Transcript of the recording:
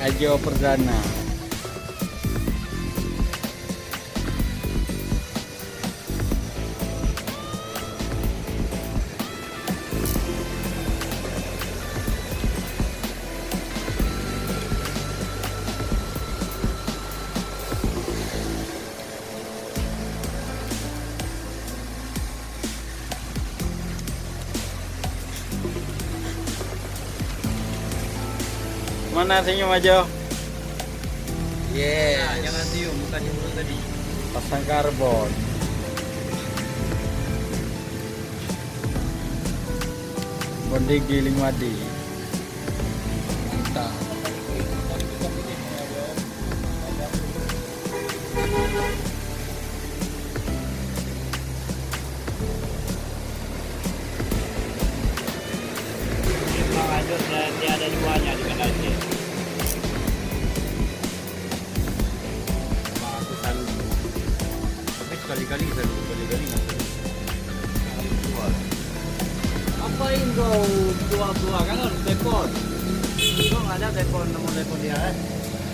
Ajo Perdana. Mana senyum Ajo? Yes. Nah, jangan cium, bukan yang mulut tadi. Pasang karbon. Bondi giling madi. Mantap. Memang lanjut dia ada duanya di Kandang. Aku selalu, tapi sekali-kali ngapain kau tua kan harus telepon. Kau nggak ada telepon nomor telepon dia